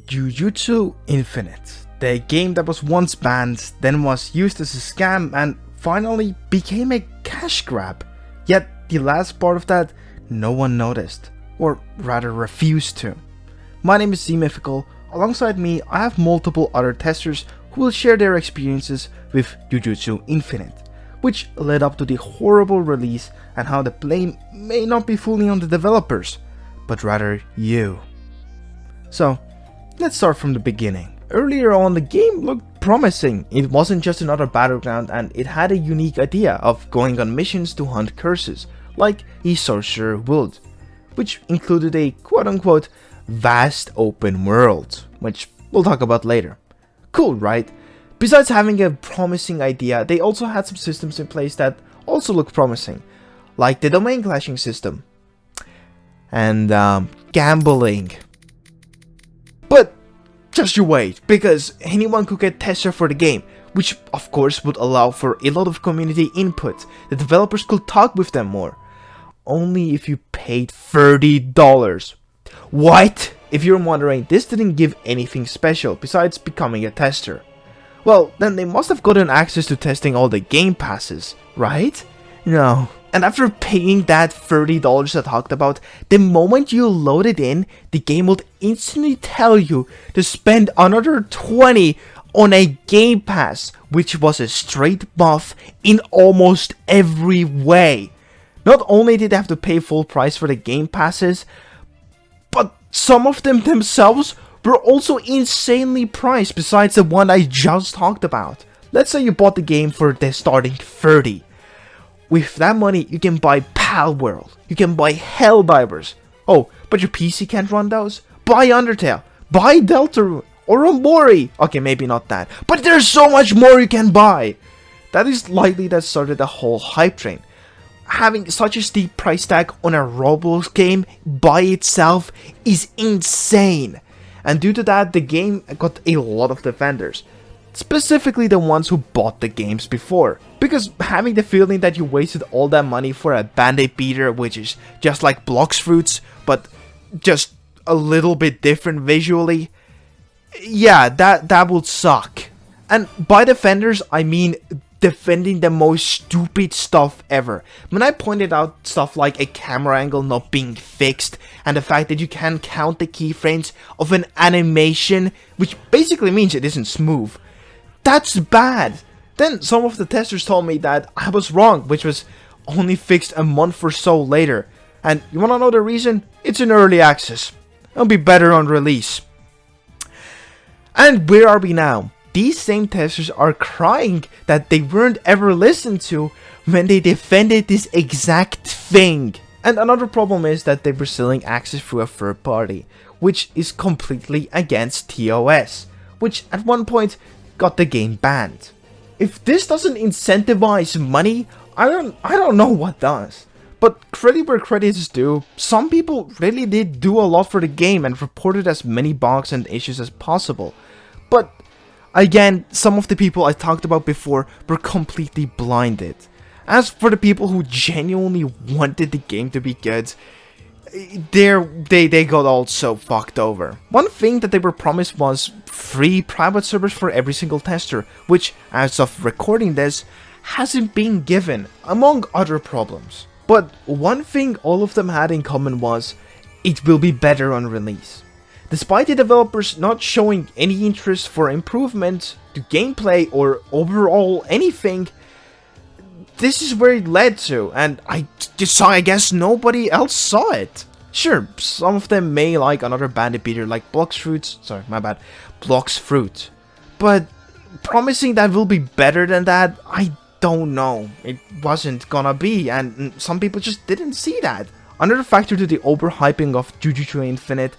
Jujutsu Infinite, the game that was once banned, then was used as a scam and finally became a cash grab. Yet the last part of that, no one noticed, or rather refused to. My name is ZMythical. Alongside me, I have multiple other testers who will share their experiences with Jujutsu Infinite, which led up to the horrible release and how the blame may not be fully on the developers, but rather you. So, let's start from the beginning. Earlier on, the game looked promising. It wasn't just another battleground and it had a unique idea of going on missions to hunt curses, like a sorcerer would, which included a quote-unquote vast open world, which we'll talk about later. Cool, right? Besides having a promising idea, they also had some systems in place that also looked promising, like the domain clashing system and gambling. But just you wait, because anyone could get tester for the game, which of course would allow for a lot of community input. The developers could talk with them more. Only if you paid $30. What? If you're wondering, this didn't give anything special besides becoming a tester. Well, then they must have gotten access to testing all the game passes, right? No. And after paying that $30 I talked about, the moment you load it in, the game would instantly tell you to spend another $20 on a game pass, which was a straight buff in almost every way. Not only did they have to pay full price for the game passes, but some of them themselves were also insanely priced besides the one I just talked about. Let's say you bought the game for the starting $30. With that money, you can buy Pal World, you can buy Helldivers. Oh, but your PC can't run those? Buy Undertale, buy Deltarune, or Omori. Okay, maybe not that, but there's so much more you can buy. That is likely that started the whole hype train. Having such a steep price tag on a Roblox game by itself is insane. And due to that, the game got a lot of defenders. Specifically the ones who bought the games before. Because having the feeling that you wasted all that money for a band-aid beater, which is just like Blox Fruits, but just a little bit different visually, yeah, that would suck. And by defenders, I mean defending the most stupid stuff ever. When I pointed out stuff like a camera angle not being fixed, and the fact that you can't count the keyframes of an animation, which basically means it isn't smooth, that's bad. Then some of the testers told me that I was wrong, which was only fixed a month or so later. And you wanna know the reason? It's in early access. It'll be better on release. And where are we now? These same testers are crying that they weren't ever listened to when they defended this exact thing. And another problem is that they were selling access through a third party, which is completely against TOS, which at one point got the game banned. If this doesn't incentivize money, I don't know what does. But credit where credit is due, some people really did do a lot for the game and reported as many bugs and issues as possible. But again, some of the people I talked about before were completely blinded. As for the people who genuinely wanted the game to be good, they got all so fucked over. One thing that they were promised was free private servers for every single tester, which, as of recording this, hasn't been given, among other problems. But one thing all of them had in common was, it will be better on release. Despite the developers not showing any interest for improvement to gameplay or overall anything, this is where it led to, and I guess nobody else saw it. Sure, some of them may like another bandit beater like Blox Fruits, Blox Fruit. But promising that will be better than that, I don't know. It wasn't gonna be, and some people just didn't see that. Another factor to the overhyping of Jujutsu Infinite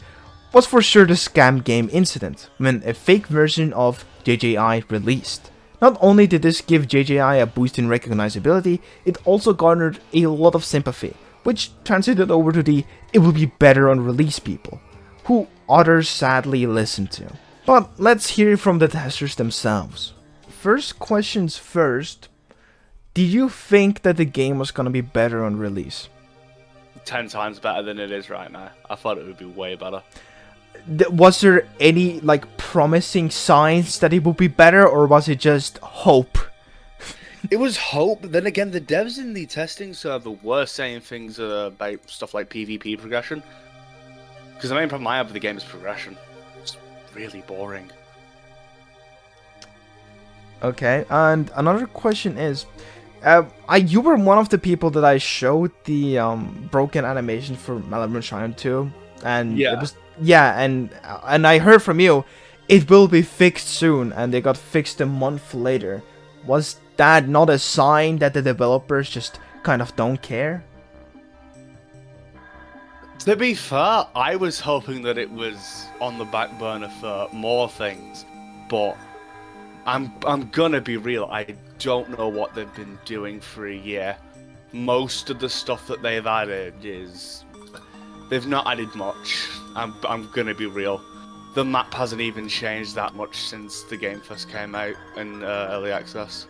was for sure the scam game incident, when a fake version of JJI released. Not only did this give JJI a boost in recognizability, it also garnered a lot of sympathy, which translated over to the "it will be better on release" people, who others sadly listened to. But let's hear from the testers themselves. First questions first, did you think that the game was gonna be better on release? 10 times better than it is right now. I thought it would be way better. Was there any like promising signs that it would be better, or was it just hope? It was hope, but then again, the devs in the testing server were saying things about stuff like PvP progression. Because the main problem I have with the game is progression. It's really boring. Okay, and another question is, you were one of the people that I showed the broken animation for Malibu Shrine 2, and Yeah. it was and I heard from you, it will be fixed soon, and they got fixed a month later. Was that not a sign that the developers just kind of don't care? To be fair, I was hoping that it was on the back burner for more things, but I'm gonna be real. I don't know what they've been doing for a year. Most of the stuff that they've added they've not added much. I'm gonna be real. The map hasn't even changed that much since the game first came out in early access.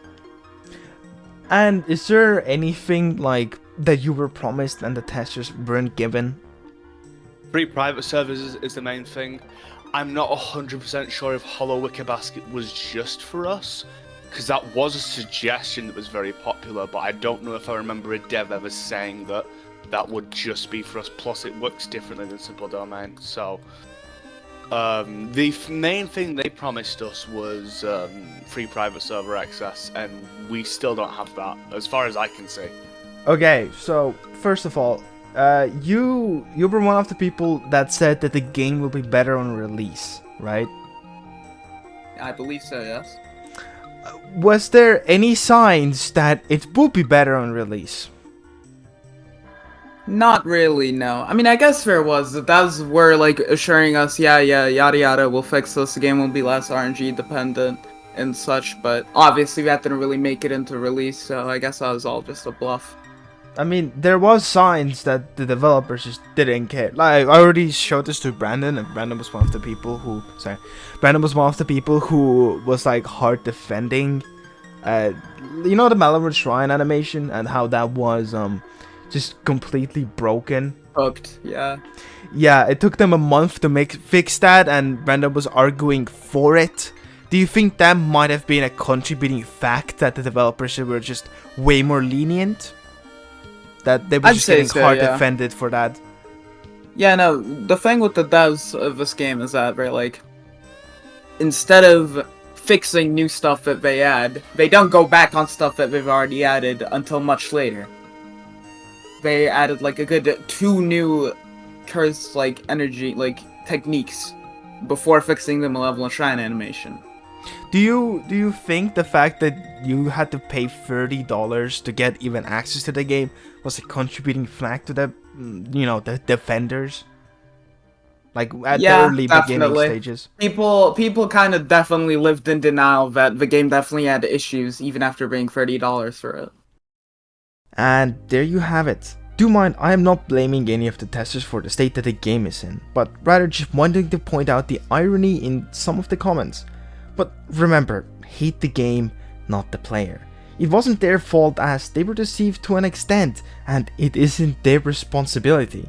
And is there anything like that you were promised and the testers weren't given? Free private servers is the main thing. I'm not 100% sure if Hollow Wicker Basket was just for us, because that was a suggestion that was very popular, but I don't know if I remember a dev ever saying that that would just be for us. Plus, it works differently than Simple Domain. So, the main thing they promised us was free private server access, and we still don't have that, as far as I can see. Okay, so first of all, you were one of the people that said that the game will be better on release, right? I believe so, yes. Was there any signs that it would be better on release? Not really, no. I mean, I guess there was. That's where, like, assuring us, yeah, yada yada, we'll fix this, the game will be less RNG dependent and such, but obviously that didn't really make it into release, so I guess that was all just a bluff. I mean, there was signs that the developers just didn't care. Like, I already showed this to Brandon, and Brandon was one of the people who... Brandon was one of the people who was, like, hard defending, you know, the Malibu Shrine animation, and how that was, just completely broken. Hooked, yeah. Yeah, it took them a month to fix that, and Brandon was arguing for it. Do you think that might have been a contributing fact that the developers were just way more lenient? That they were just getting hard defended for that? Yeah, no, the thing with the devs of this game is that they're like, instead of fixing new stuff that they add, they don't go back on stuff that they've already added until much later. They added like a good 2 new curse like energy like techniques before fixing the Malevolent Shrine animation. Do you think the fact that you had to pay $30 to get even access to the game was a contributing factor to the, you know, the defenders? Like at the early beginning stages. People kind of definitely lived in denial that the game definitely had issues even after paying $30 for it. And there you have it. Do mind, I am not blaming any of the testers for the state that the game is in, but rather just wanting to point out the irony in some of the comments. But remember, hate the game, not the player. It wasn't their fault as they were deceived to an extent, and it isn't their responsibility.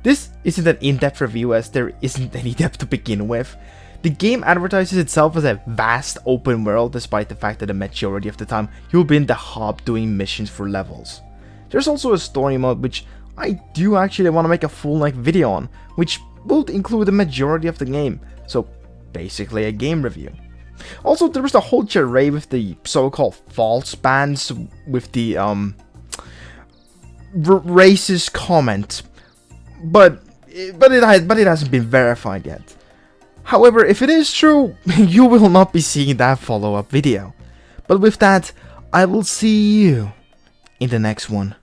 This isn't an in-depth review as there isn't any depth to begin with. The game advertises itself as a vast open world despite the fact that the majority of the time you'll be in the hub doing missions for levels. There's also a story mode which I do actually want to make a full-length video on, which will include the majority of the game, so basically a game review. Also, there was the whole charade with the so-called false bans with the racist comment, but it hasn't been verified yet. However, if it is true, you will not be seeing that follow-up video. But with that, I will see you in the next one.